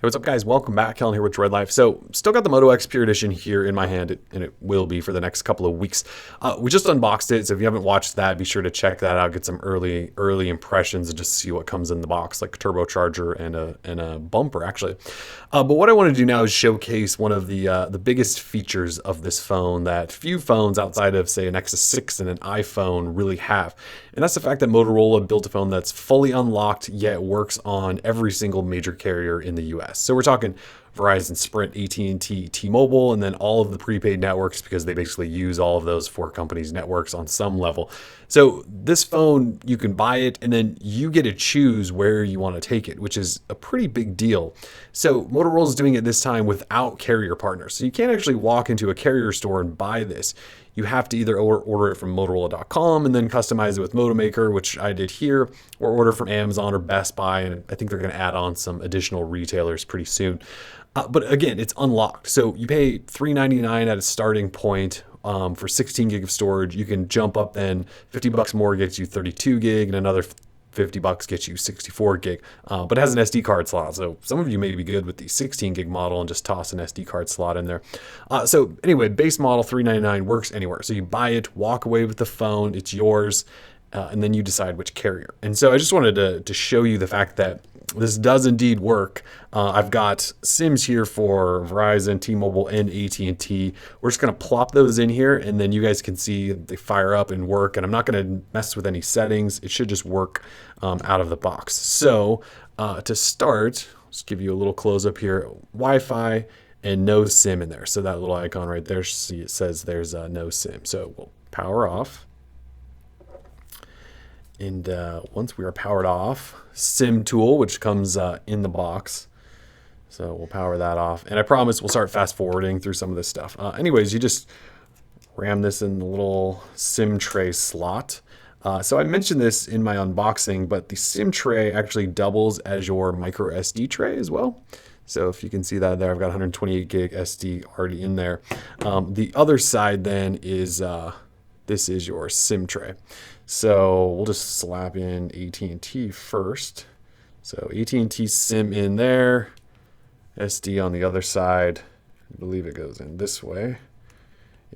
Hey, what's up, guys? Welcome back. Kellen here with Droid Life. So, still got the Moto X Pure Edition here in my hand, and it will be for the next couple of weeks. We just unboxed it, so if you haven't watched that, be sure to check that out. Get some early impressions and just see what comes in the box, like a turbocharger and a bumper, actually. But what I want to do now is showcase one of the biggest features of this phone that few phones outside of, say, an Nexus 6 and an iPhone really have. And that's the fact that Motorola built a phone that's fully unlocked, yet works on every single major carrier in the US. So we're talking Verizon, Sprint, AT&T, T-Mobile, and then all of the prepaid networks, because they basically use all of those four companies' networks on some level. So this phone, you can buy it and then you get to choose where you want to take it, which is a pretty big deal. So Motorola is doing it this time without carrier partners. So you can't actually walk into a carrier store and buy this. You have to either order it from Motorola.com and then customize it with MotoMaker, which I did here, or order from Amazon or Best Buy. And I think they're going to add on some additional retailers pretty soon. But again, it's unlocked. So you pay $399 at a starting point for 16 gig of storage. You can jump up then $50 more gets you 32 gig, and another $50 gets you 64 gig, but it has an SD card slot. So some of you may be good with the 16 gig model and just toss an SD card slot in there. So anyway, base model $399 works anywhere. So you buy it, walk away with the phone, it's yours, and then you decide which carrier. And so I just wanted to show you the fact that this does indeed work. I've got SIMs here for Verizon, T-Mobile, and AT&T. We're just going to plop those in here, and then you guys can see they fire up and work. And I'm not going to mess with any settings. It should just work out of the box. So to start, just give you a little close up here. Wi-Fi and no SIM in there. So that little icon right there, see, it says there's no SIM. So we'll power off. And once we are powered off, SIM tool, which comes in the box. So we'll power that off. And I promise we'll start fast forwarding through some of this stuff. Anyways, you just ram this in the little SIM tray slot. So I mentioned this in my unboxing, but the SIM tray actually doubles as your micro SD tray as well. So if you can see that there, I've got 128 gig SD already in there. The other side then is, this is your SIM tray. So we'll just slap in AT&T first. So AT&T SIM in there, SD on the other side. I believe it goes in this way.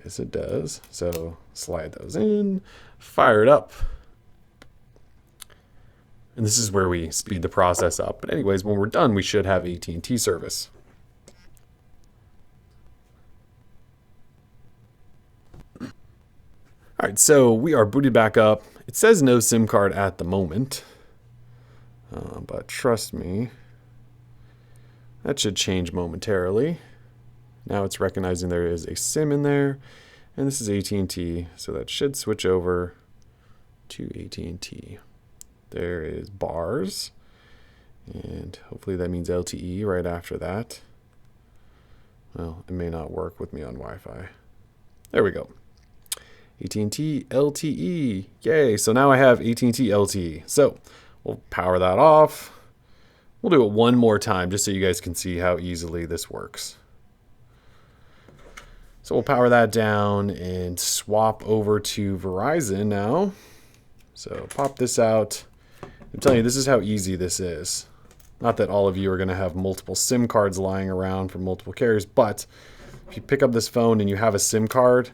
Yes, it does. So slide those in, fire it up. And this is where we speed the process up. But anyways, when we're done, we should have AT&T service. All right, so we are booted back up. It says no SIM card at the moment, but trust me, that should change momentarily. Now it's recognizing there is a SIM in there, and this is AT&T, so that should switch over to AT&T. There is bars, and hopefully that means LTE right after that. Well, it may not work with me on Wi-Fi. There we go. AT&T LTE, yay. So now I have AT&T LTE. So we'll power that off. We'll do it one more time just so you guys can see how easily this works. So we'll power that down and swap over to Verizon now. So pop this out. I'm telling you, this is how easy this is. Not that all of you are going to have multiple SIM cards lying around from multiple carriers, but if you pick up this phone and you have a SIM card,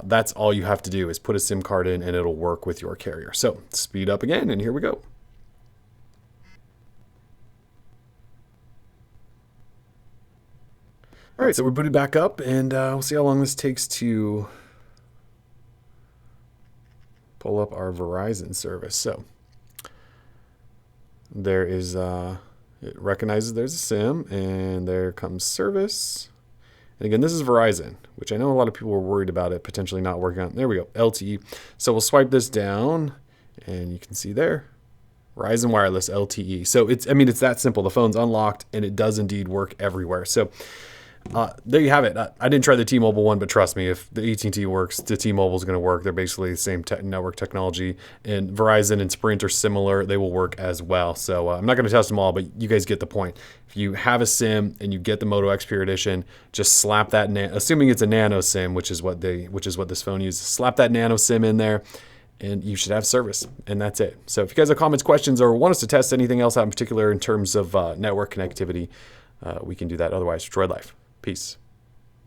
that's all you have to do is put a SIM card in and it'll work with your carrier. So speed up again, and here we go. All right, so we're booted back up, and we'll see how long this takes to pull up our Verizon service. So there is, it recognizes there's a SIM, and there comes service. And again, this is Verizon, which I know a lot of people were worried about it potentially not working on. There we go, LTE. So we'll swipe this down, and you can see there, Verizon Wireless LTE. So it's that simple. The phone's unlocked, and it does indeed work everywhere. So there you have it. I didn't try the T-Mobile one, but trust me, if the AT&T works, the T-Mobile is going to work. They're basically the same network technology, and Verizon and Sprint are similar. They will work as well. So I'm not going to test them all, but you guys get the point. If you have a SIM and you get the Moto X Pure Edition, just slap that, assuming it's a nano SIM, which is what this phone uses, slap that nano SIM in there, and you should have service. And that's it. So if you guys have comments, questions, or want us to test anything else out in particular in terms of network connectivity, we can do that. Otherwise, Droid Life. Peace.